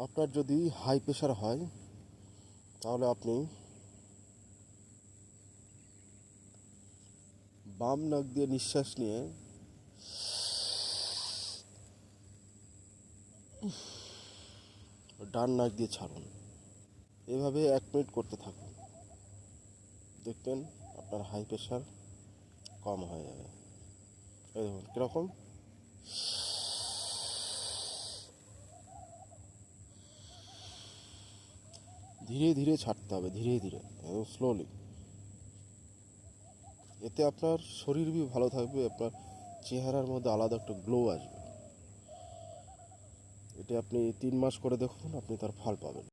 আপনার যদি high pressure হয় তাহলে আপনি বাম নাক দিয়ে নিঃশ্বাস নিয়ে ডান নাক দিয়ে ছাড়ুন। এভাবে 1 মিনিট করতে থাকুন, দেখবেন আপনার হাই প্রেশার কম হয়ে যাবে। এই দেখুন কীরকম। ধীরে ধীরে ছাড়তে হবে, ধীরে ধীরে, স্লোলি। এতে আপনার শরীর भी ভালো থাকবে, আপনার চেহারার মধ্যে আলাদা একটা গ্লো আসবে। এটা আপনি 3 মাস করে দেখুন, আপনি তার ফল পাবেন।